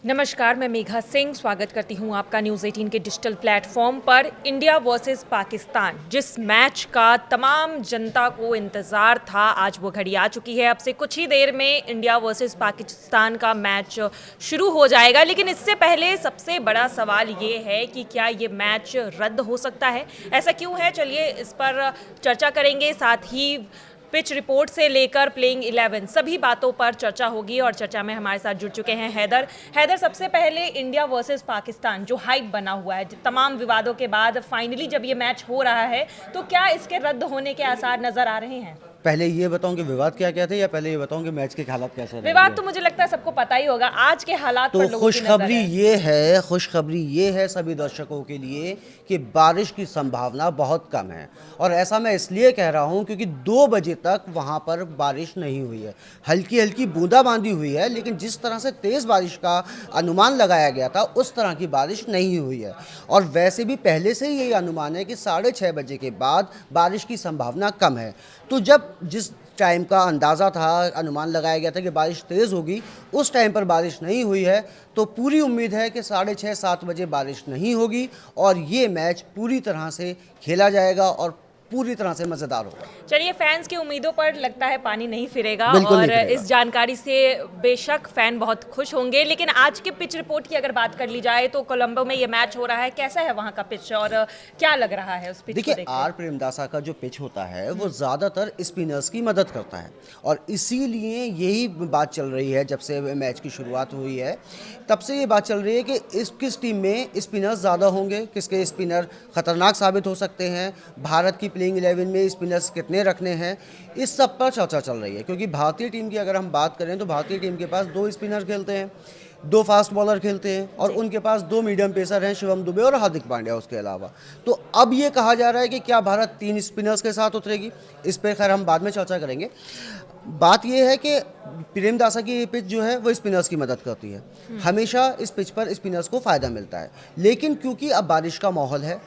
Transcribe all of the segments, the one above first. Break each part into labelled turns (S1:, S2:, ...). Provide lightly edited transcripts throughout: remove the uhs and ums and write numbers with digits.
S1: नमस्कार, मैं मेघा सिंह स्वागत करती हूं आपका न्यूज़ 18 के डिजिटल प्लेटफॉर्म पर। इंडिया वर्सेस पाकिस्तान, जिस मैच का तमाम जनता को इंतज़ार था, आज वो घड़ी आ चुकी है। अब से कुछ ही देर में इंडिया वर्सेस पाकिस्तान का मैच शुरू हो जाएगा, लेकिन इससे पहले सबसे बड़ा सवाल ये है कि क्या ये मैच रद्द हो सकता है। ऐसा क्यों है, चलिए इस पर चर्चा करेंगे। साथ ही पिच रिपोर्ट से लेकर प्लेइंग 11 सभी बातों पर चर्चा होगी और चर्चा में हमारे साथ जुड़ चुके हैं हैदर। सबसे पहले इंडिया वर्सेस पाकिस्तान जो हाइप बना हुआ है, तमाम विवादों के बाद फाइनली जब ये मैच हो रहा है, तो क्या इसके रद्द होने के आसार नजर आ रहे हैं?
S2: पहले ये बताऊं कि विवाद क्या क्या थे, या पहले ये बताऊं कि मैच के हालात कैसे
S1: विवाद
S2: रहेंगे।
S1: तो मुझे लगता है सबको पता ही होगा। आज के हालात
S2: तो
S1: पर लोगों की नजर है।
S2: खुशखबरी ये है सभी दर्शकों के लिए कि बारिश की संभावना बहुत कम है। और ऐसा मैं इसलिए कह रहा हूं क्योंकि 2 बजे तक वहां पर बारिश नहीं हुई है। हल्की हल्की बूंदाबांदी हुई है, लेकिन जिस तरह से तेज़ बारिश का अनुमान लगाया गया था उस तरह की बारिश नहीं हुई है। और वैसे भी पहले से ही यही अनुमान है कि 6:30 बजे के बाद बारिश की संभावना कम है। तो जब जिस टाइम का अंदाज़ा था, अनुमान लगाया गया था कि बारिश तेज़ होगी, उस टाइम पर बारिश नहीं हुई है। तो पूरी उम्मीद है कि 6:30-7 बजे बारिश नहीं होगी और ये मैच पूरी तरह से खेला जाएगा और पूरी तरह से मज़ेदार होगा।
S1: चलिए, फैंस की उम्मीदों पर लगता है पानी नहीं फिरेगा
S2: बिल्कुल
S1: और
S2: नहीं फिरेगा।
S1: इस जानकारी से बेशक फैन बहुत खुश होंगे। लेकिन आज के पिच रिपोर्ट की अगर बात कर ली जाए तो कोलंबो में ये मैच हो रहा है, कैसा है वहाँ का पिच और क्या लग रहा है उस पिच को
S2: देखिए,
S1: देख
S2: आर
S1: के?
S2: प्रेमदासा का जो पिच होता है वो ज़्यादातर स्पिनर्स की मदद करता है, और इसीलिए यही बात चल रही है। जब से मैच की शुरुआत हुई है तब से ये बात चल रही है कि किस टीम में स्पिनर्स ज़्यादा होंगे, किसके स्पिनर ख़तरनाक साबित हो सकते हैं, भारत की प्लेइंग 11 में स्पिनर्स कितने रखने हैं, इस सब पर चर्चा चल रही है। क्योंकि भारतीय टीम की अगर हम बात करें तो भारतीय टीम के पास 2 स्पिनर खेलते हैं, 2 फास्ट बॉलर खेलते हैं, और उनके पास 2 मीडियम पेसर हैं, शिवम दुबे और हार्दिक पांड्या उसके अलावा। तो अब ये कहा जा रहा है कि क्या भारत 3 स्पिनर्स के साथ उतरेगी, इस पर खैर हम बाद में चर्चा करेंगे। बात यह है कि प्रेमदासा की ये पिच जो है वो स्पिनर्स की मदद करती है। हमेशा इस पिच पर स्पिनर्स को फ़ायदा मिलता है, लेकिन क्योंकि अब बारिश का माहौल है,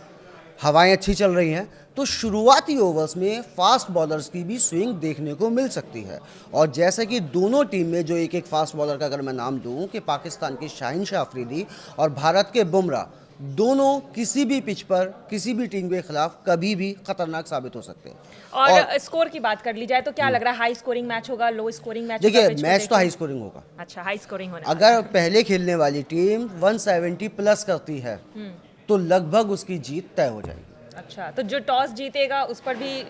S2: हवाएं अच्छी चल रही हैं, तो शुरुआती ओवर्स में फास्ट बॉलर्स की भी स्विंग देखने को मिल सकती है। और जैसे कि दोनों टीम में जो एक एक फास्ट बॉलर का अगर मैं नाम दूं कि पाकिस्तान के शाहीन शाह अफरीदी और भारत के बुमराह, दोनों किसी भी पिच पर किसी भी टीम के खिलाफ कभी भी खतरनाक साबित हो सकते हैं।
S1: और स्कोर की बात कर ली जाए तो क्या लग रहा है, हाई स्कोरिंग मैच होगा, लो स्कोरिंग मैच होगा
S2: देखिए,
S1: पिच को
S2: मैच
S1: देख
S2: तो
S1: के?
S2: हाई स्कोरिंग होगा।
S1: अच्छा, हाई स्कोरिंग होने वाला
S2: अगर
S1: है।
S2: पहले खेलने वाली टीम 170 प्लस करती है तो लगभग उसकी जीत तय हो जाएगी।
S1: अच्छा, तो जो टॉस जीतेगा उस पर भी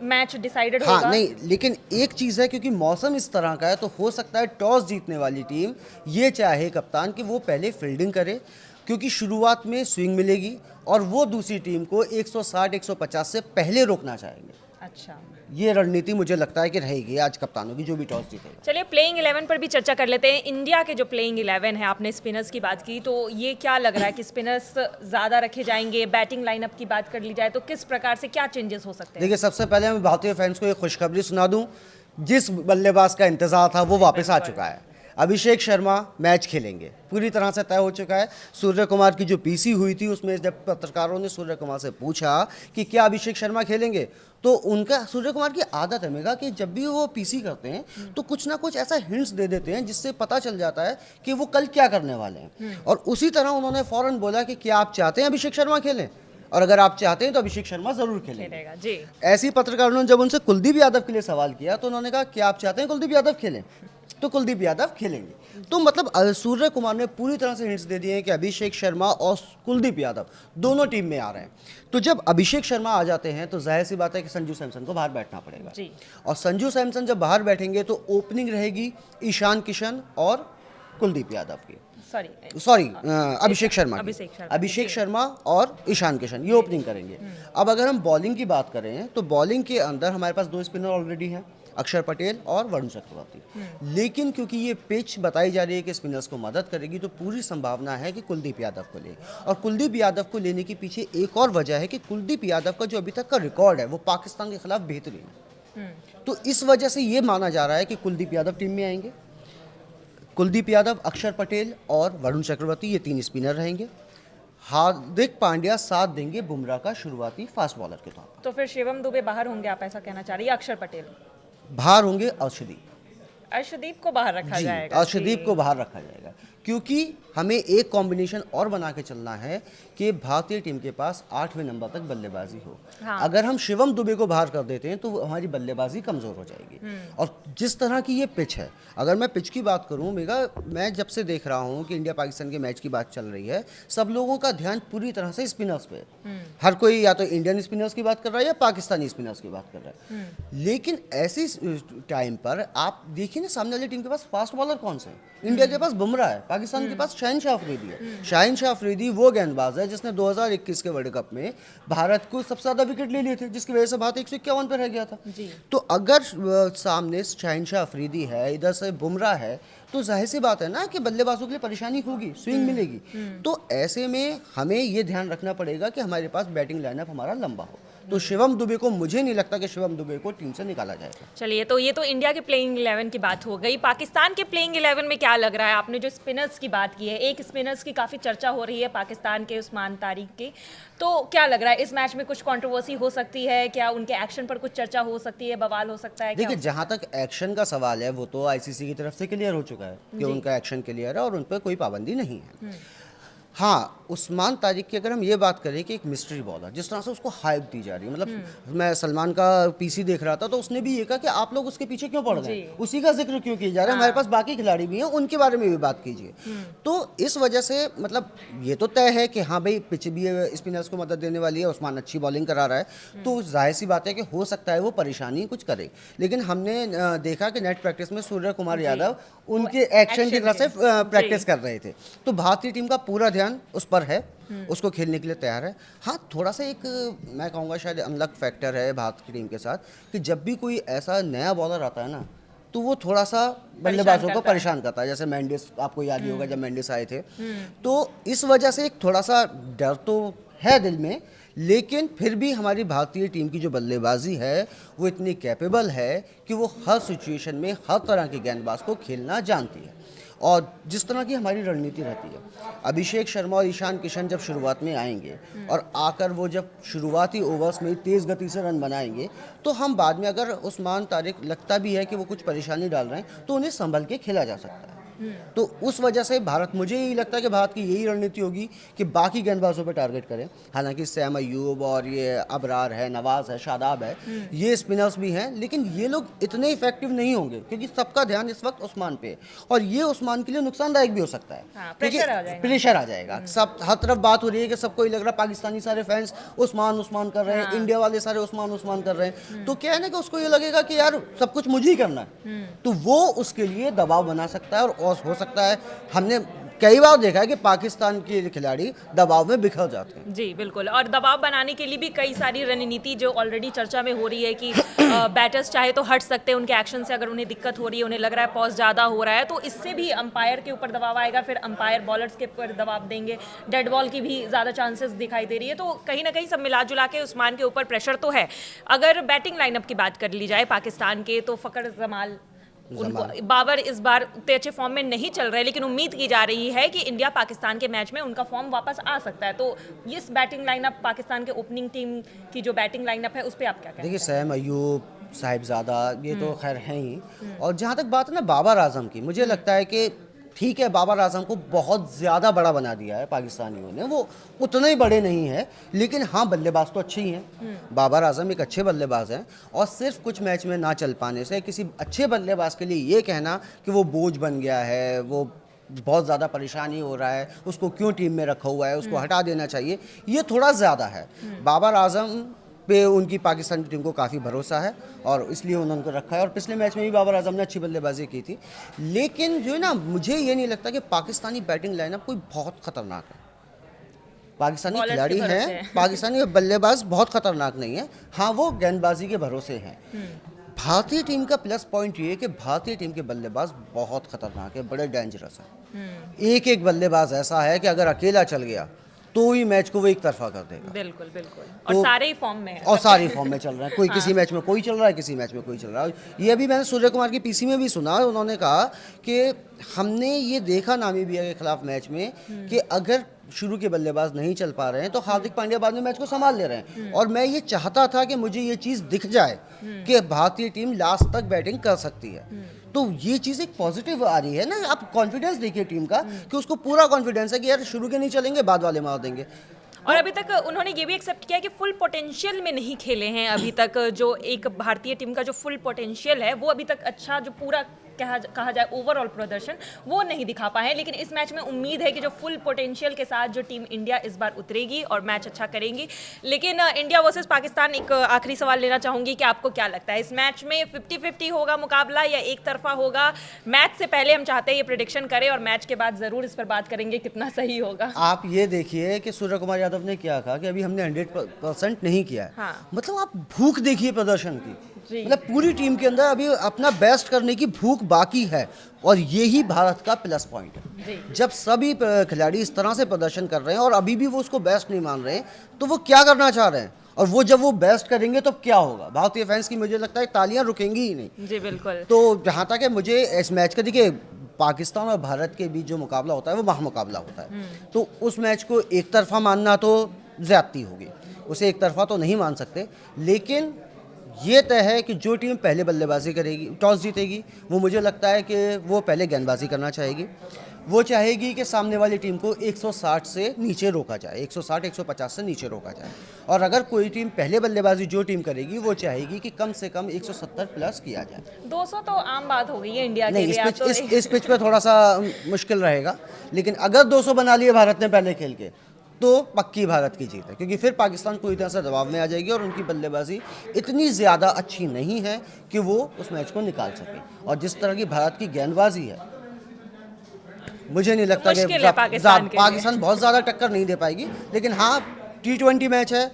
S1: मैच डिसाइडेड
S2: हाँ,
S1: होगा?
S2: नहीं, लेकिन एक चीज़ है, क्योंकि मौसम इस तरह का है तो हो सकता है टॉस जीतने वाली टीम ये चाहे कप्तान कि वो पहले फील्डिंग करे, क्योंकि शुरुआत में स्विंग मिलेगी और वो दूसरी टीम को 160-150 से पहले रोकना चाहेंगे।
S1: अच्छा,
S2: ये रणनीति मुझे लगता है कि रहेगी आज कप्तानों की, जो भी टॉस जीतेगा।
S1: चलिए प्लेइंग 11 पर भी चर्चा कर लेते हैं। इंडिया के जो प्लेइंग 11 है, आपने स्पिनर्स की बात की, तो ये क्या लग रहा है कि स्पिनर्स ज़्यादा रखे जाएंगे? बैटिंग लाइनअप की बात कर ली जाए तो किस प्रकार से क्या चेंजेस हो सकते हैं?
S2: देखिए, सबसे पहले मैं भारतीय फैंस को एक खुशखबरी सुना दूं। जिस बल्लेबाज का इंतजार था वो वापस आ चुका है। अभिषेक शर्मा मैच खेलेंगे, पूरी तरह से तय हो चुका है। सूर्य कुमार की जो पीसी हुई थी उसमें जब पत्रकारों ने सूर्य कुमार से पूछा कि क्या अभिषेक शर्मा खेलेंगे, तो उनका, सूर्य कुमार की आदत है मेगा कि जब भी वो पीसी करते हैं तो कुछ ना कुछ ऐसा हिंट्स दे देते हैं जिससे पता चल जाता है कि वो कल क्या करने वाले हैं। और उसी तरह उन्होंने फौरन बोला कि क्या आप चाहते हैं अभिषेक शर्मा खेलें, और अगर आप चाहते हैं तो अभिषेक शर्मा जरूर खेलेंगे।
S1: खेलेगा जी।
S2: ऐसी पत्रकारों ने जब उनसे कुलदीप यादव के लिए सवाल किया तो उन्होंने कहा कि आप चाहते हैं कुलदीप यादव खेलें, तो कुलदीप यादव खेलेंगे। तो मतलब सूर्य कुमार ने पूरी तरह से हिंट्स दे दिए हैं कि अभिषेक शर्मा और कुलदीप यादव दोनों टीम में आ रहे हैं। तो जब अभिषेक शर्मा आ जाते हैं तो जाहिर सी बात है कि संजू सैमसन को बाहर बैठना पड़ेगा
S1: जी।
S2: और संजू सैमसन जब बाहर बैठेंगे तो ओपनिंग रहेगी ईशान किशन और कुलदीप यादव की, सॉरी अभिषेक शर्मा की। अभिषेक शर्मा और ईशान किशन ये ओपनिंग करेंगे। अब अगर हम बॉलिंग की बात करें तो बॉलिंग के अंदर हमारे पास 2 स्पिनर ऑलरेडी हैं, अक्षर पटेल और वरुण चक्रवर्ती। लेकिन क्योंकि ये पिच बताई जा रही है कि स्पिनर्स को मदद करेगी तो पूरी संभावना है कि कुलदीप यादव को ले। और कुलदीप यादव को लेने के पीछे एक और वजह है कि कुलदीप यादव का जो अभी तक का रिकॉर्ड है वो पाकिस्तान के खिलाफ बेहतरीन है। तो इस वजह से ये माना जा रहा है कि कुलदीप यादव टीम में आएंगे। कुलदीप यादव, अक्षर पटेल और वरुण चक्रवर्ती ये 3 स्पिनर रहेंगे। हार्दिक पांड्या साथ देंगे बुमराह का शुरुआती फास्ट बॉलर के तौर
S1: तो फिर शिवम दुबे बाहर होंगे, आप ऐसा कहना चाह रही है? अक्षर पटेल,
S2: पर बाहर होंगे अर्शदीप।
S1: अर्शदीप को बाहर रखा
S2: जी,
S1: जाएगा?
S2: अर्शदीप को बाहर रखा जाएगा क्योंकि हमें एक कॉम्बिनेशन और बना के चलना है कि भारतीय टीम के पास 8वें नंबर तक बल्लेबाजी हो।
S1: हाँ।
S2: अगर हम शिवम दुबे को बाहर कर देते हैं तो हमारी बल्लेबाजी कमज़ोर हो जाएगी। और जिस तरह की ये पिच है, अगर मैं पिच की बात करूं मेगा, मैं जब से देख रहा हूं कि इंडिया पाकिस्तान के मैच की बात चल रही है, सब लोगों का ध्यान पूरी तरह से स्पिनर्स पे है। हर कोई या तो इंडियन स्पिनर्स की बात कर रहा है या पाकिस्तानी स्पिनर्स की बात कर रहा है। लेकिन ऐसी टाइम पर आप देखिए ना, सामने वाली टीम के पास फास्ट बॉलर कौन से हैं? इंडिया के पास बुमराह है, पाकिस्तान के पास शाहिनशाह अफरीदी है। शाहिनशाह अफरीदी वो गेंदबाज है जिसने 2021 के वर्ल्ड कप में भारत को सबसे ज्यादा विकेट ले लिए थे, जिसकी वजह से भारत 151 पर रह गया था। तो अगर सामने शाहिनशाह अफरीदी है, इधर से बुमराह है, तो जाहिर सी बात है ना कि बल्लेबाजों के लिए परेशानी होगी, स्विंग मिलेगी। तो ऐसे में हमें ये ध्यान रखना पड़ेगा कि हमारे पास बैटिंग लाइनअप हमारा लंबा हो। तो शिवम दुबे को, मुझे नहीं लगता कि शिवम दुबे को टीम से निकाला जाएगा।
S1: चलिए, तो ये तो इंडिया के प्लेइंग 11 की बात हो गई। पाकिस्तान के प्लेइंग 11 में क्या लग रहा है? आपने जो स्पिनर्स की बात की है, एक स्पिनर्स की काफ़ी चर्चा हो रही है पाकिस्तान के, उस्मान तारिक की। तो क्या लग रहा है, इस मैच में कुछ कंट्रोवर्सी हो सकती है क्या? उनके एक्शन पर कुछ चर्चा हो सकती है, बवाल हो सकता है क्या?
S2: देखिए, जहाँ तक एक्शन का सवाल है वो तो आईसीसी की तरफ से क्लियर हो चुका है कि उनका एक्शन क्लियर है और उन पर कोई पाबंदी नहीं है। हाँ, उस्मान तारिक की अगर हम ये बात करें कि एक मिस्ट्री बॉलर, जिस तरह से उसको हाइप दी जा रही है, मतलब मैं सलमान का पीसी देख रहा था तो उसने भी ये कहा कि आप लोग उसके पीछे क्यों पड़ रहे हैं, उसी का जिक्र क्यों किया जा रहा है, हमारे पास बाकी खिलाड़ी भी हैं, उनके बारे में भी बात कीजिए। तो इस वजह से मतलब ये तो तय है कि हाँ भाई, पिच भी स्पिनर्स को मदद देने वाली है, उस्मान अच्छी बॉलिंग करा रहा है, तो जाहिर सी बात है कि हो सकता है वो परेशानी कुछ करे। लेकिन हमने देखा कि नेट प्रैक्टिस में सूर्य कुमार यादव उनके एक्शन की तरफ से प्रैक्टिस कर रहे थे। तो भारतीय टीम का पूरा ध्यान उस पर है, उसको खेलने के लिए तैयार है। हाँ, थोड़ा सा एक मैं कहूँगा शायद अनलक फैक्टर है भारत की टीम के साथ कि जब भी कोई ऐसा नया बॉलर आता है ना, तो वो थोड़ा सा बल्लेबाजों को परेशान करता है। जैसे मेंडिस, आपको याद ही होगा जब मेंडिस आए थे, तो इस वजह से एक थोड़ा सा डर तो है दिल में। लेकिन फिर भी हमारी भारतीय टीम की जो बल्लेबाजी है वो इतनी कैपेबल है कि वो हर सिचुएशन में हर तरह के गेंदबाज को खेलना जानती है। और जिस तरह की हमारी रणनीति रहती है, अभिषेक शर्मा और ईशान किशन जब शुरुआत में आएंगे और आकर वो जब शुरुआती ओवर्स में तेज़ गति से रन बनाएंगे, तो हम बाद में अगर उस्मान तारिक लगता भी है कि वो कुछ परेशानी डाल रहे हैं तो उन्हें संभल के खेला जा सकता है। तो उस वजह से भारत, मुझे यही लगता है कि भारत की यही रणनीति होगी कि बाकी गेंदबाजों पर टारगेट करें। हालांकि सैम अयूब और ये अबरार है, नवाज है, शादाब है, ये स्पिनर्स भी हैं, लेकिन ये लोग इतने इफेक्टिव नहीं होंगे क्योंकि सबका ध्यान इस वक्त उस्मान पे है। और ये उस्मान के लिए नुकसानदायक भी हो सकता है।
S1: हाँ,
S2: क्योंकि प्रेशर आ जाएगा। सब हर तरफ बात हो रही है कि सबको ही लग रहा है पाकिस्तानी सारे फैंस उस्मान उस्मान कर रहे हैं, इंडिया वाले सारे उस्मान उस्मान कर रहे हैं। तो क्या है ना कि उसको ये लगेगा कि यार सब कुछ मुझे ही करना है, तो वो उसके लिए दबाव बना सकता है। और हो सकता है, हमने कई बार देखा है कि पाकिस्तान के खिलाड़ी दबाव में बिखर जाते हैं।
S1: जी बिल्कुल, और दबाव बनाने के लिए भी कई सारी रणनीति जो ऑलरेडी चर्चा में हो रही है कि बैटर्स चाहे तो हट सकते हैं उनके एक्शन से, अगर उन्हें दिक्कत हो रही है, उन्हें लग रहा है पॉज ज़्यादा हो रहा है, तो इससे भी अंपायर के ऊपर दबाव आएगा, फिर अंपायर बॉलर्स के ऊपर दबाव देंगे, डेड बॉल की भी ज़्यादा चांसेस दिखाई दे रही है। तो कहीं ना कहीं सब मिला जुला के उस्मान के ऊपर प्रेशर तो है। अगर बैटिंग लाइनअप की बात कर ली जाए पाकिस्तान के, तो फ़खर जमाल, बाबर इस बार उतने अच्छे फॉर्म में नहीं चल रहे, लेकिन उम्मीद की जा रही है कि इंडिया पाकिस्तान के मैच में उनका फॉर्म वापस आ सकता है। तो इस बैटिंग लाइनअप, पाकिस्तान के ओपनिंग टीम की जो बैटिंग लाइनअप है, उस पर आप क्या कहते हैं?
S2: देखिए, सैम अयूब, साहिबजादा, ये तो खैर हैं ही। और जहाँ तक बात है ना बाबर आजम की, मुझे लगता है कि ठीक है, बाबर आजम को बहुत ज़्यादा बड़ा बना दिया है पाकिस्तानियों ने, वो उतने ही बड़े नहीं हैं, लेकिन हाँ बल्लेबाज तो अच्छे ही हैं। बाबर आजम एक अच्छे बल्लेबाज हैं और सिर्फ कुछ मैच में ना चल पाने से किसी अच्छे बल्लेबाज के लिए ये कहना कि वो बोझ बन गया है, वो बहुत ज़्यादा परेशानी हो रहा है, उसको क्यों टीम में रखा हुआ है, उसको हटा देना चाहिए, ये थोड़ा ज़्यादा है। बाबर आजम पे उनकी पाकिस्तान की टीम को काफ़ी भरोसा है और इसलिए उन्होंने उनको रखा है। और पिछले मैच में भी बाबर आजम ने अच्छी बल्लेबाजी की थी। लेकिन जो है ना, मुझे ये नहीं लगता कि पाकिस्तानी बैटिंग लाइनअप कोई बहुत खतरनाक है। पाकिस्तानी खिलाड़ी हैं, पाकिस्तानी बल्लेबाज बहुत खतरनाक नहीं है, हाँ वो गेंदबाजी के भरोसे हैं। भारतीय टीम का प्लस पॉइंट ये है कि भारतीय टीम के बल्लेबाज बहुत खतरनाक है, बड़े डेंजरस हैं। एक एक बल्लेबाज ऐसा है कि अगर अकेला चल गया तो ही मैच को वो एक तरफा कर देगा।
S1: बिल्कुल बिल्कुल, और सारे ही फॉर्म में है,
S2: और सारे फॉर्म में चल रहे हैं। कोई किसी मैच में कोई चल रहा है, किसी मैच में कोई चल रहा है। ये अभी मैंने सूर्य कुमार की पीसी में भी सुना, उन्होंने कहा कि हमने ये देखा नामीबिया के खिलाफ मैच में कि अगर शुरू के बल्लेबाज नहीं चल पा रहे हैं तो हार्दिक पांड्या बाद में मैच को संभाल ले रहे हैं। और मैं ये चाहता था कि मुझे ये चीज़ दिख जाए कि भारतीय टीम लास्ट तक बैटिंग कर सकती है। तो ये चीज़ एक पॉजिटिव आ रही है ना, आप कॉन्फिडेंस देखिए टीम का कि उसको पूरा कॉन्फिडेंस है कि यार शुरू के नहीं चलेंगे, बाद वाले मार देंगे।
S1: और अभी तक उन्होंने ये भी एक्सेप्ट किया कि फुल पोटेंशियल में नहीं खेले हैं अभी तक। जो एक भारतीय टीम का जो फुल पोटेंशियल है वो अभी तक अच्छा जो पूरा कहा जाए ओवरऑल प्रदर्शन वो नहीं दिखा पाए हैं, लेकिन इस मैच में उम्मीद है कि जो फुल पोटेंशियल के साथ जो टीम इंडिया इस बार उतरेगी और मैच अच्छा करेंगी। लेकिन इंडिया वर्सेस पाकिस्तान, एक आखिरी सवाल लेना चाहूंगी कि आपको क्या लगता है इस मैच में 50-50 होगा मुकाबला या एक तरफा होगा? मैच से पहले हम चाहते हैं ये प्रेडिक्शन करें और मैच के बाद जरूर इस पर बात करेंगे कितना सही होगा।
S2: आप ये देखिए कि सूर्य कुमार यादव ने क्या कहा कि अभी हमने 100% नहीं किया है।
S1: हाँ।
S2: मतलब आप भूख देखिए प्रदर्शन की,
S1: जी।
S2: मतलब पूरी टीम के अंदर अभी अपना बेस्ट करने की भूख बाकी है, और यही भारत का प्लस पॉइंट है।
S1: जी।
S2: जब सभी खिलाड़ी इस तरह से प्रदर्शन कर रहे हैं और अभी भी वो उसको बेस्ट नहीं मान रहे हैं, तो वो क्या करना चाह रहे हैं, और वो जब वो बेस्ट करेंगे तो क्या होगा? भारतीय फैंस की मुझे लगता है तालियां रुकेंगी ही नहीं।
S1: जी बिल्कुल।
S2: तो जहाँ तक है मुझे इस मैच का, देखिए पाकिस्तान और भारत के बीच जो मुकाबला होता है वो महामुकाबला होता है, तो उस मैच को एक तरफा मानना तो ज्यादती होगी, उसे एक तरफा तो नहीं मान सकते। लेकिन ये तय है कि जो टीम पहले बल्लेबाजी करेगी, टॉस जीतेगी, वो मुझे लगता है कि वो पहले गेंदबाजी करना चाहेगी। वो चाहेगी कि सामने वाली टीम को 160 से नीचे रोका जाए, 160-150 से नीचे रोका जाए। और अगर कोई टीम पहले बल्लेबाजी जो टीम करेगी वो चाहेगी कि कम से कम 170 प्लस किया जाए।
S1: 200 तो आम बात हो गई है इंडिया के
S2: नहीं,
S1: लिए।
S2: इस पिच पे थोड़ा सा मुश्किल रहेगा, लेकिन अगर 200 बना लिए भारत ने पहले खेल के, तो पक्की भारत की जीत है, क्योंकि फिर पाकिस्तान पूरी तरह से दबाव में आ जाएगी और उनकी बल्लेबाजी इतनी ज़्यादा अच्छी नहीं है कि वो उस मैच को निकाल सके। और जिस तरह की भारत की गेंदबाजी है, मुझे नहीं लगता कि
S1: मुश्किल है
S2: पाकिस्तान बहुत ज़्यादा टक्कर नहीं दे पाएगी। लेकिन हाँ, T20 मैच है,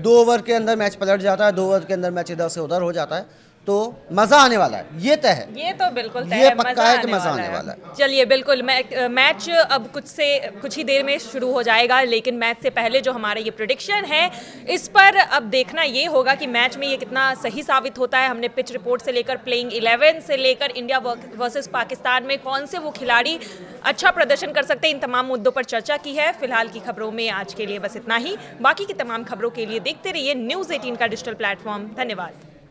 S2: 2 ओवर के अंदर मैच पलट जाता है, 2 ओवर के अंदर मैच इधर से उधर हो जाता है, तो मज़ा आने वाला है, ये तय है।
S1: ये तो बिल्कुल तय
S2: ये
S1: है,
S2: पक्का है कि मज़ा आने वाला है।
S1: चलिए बिल्कुल, मैच अब कुछ ही देर में शुरू हो जाएगा, लेकिन मैच से पहले जो हमारा ये प्रेडिक्शन है इस पर अब देखना ये होगा कि मैच में ये कितना सही साबित होता है। हमने पिच रिपोर्ट से लेकर प्लेइंग 11 से लेकर इंडिया वर्सेस पाकिस्तान में कौन से वो खिलाड़ी अच्छा प्रदर्शन कर सकते हैं, इन तमाम मुद्दों पर चर्चा की है। फिलहाल की खबरों में आज के लिए बस इतना ही। बाकी की तमाम खबरों के लिए देखते रहिए News 18 का डिजिटल प्लेटफॉर्म। धन्यवाद।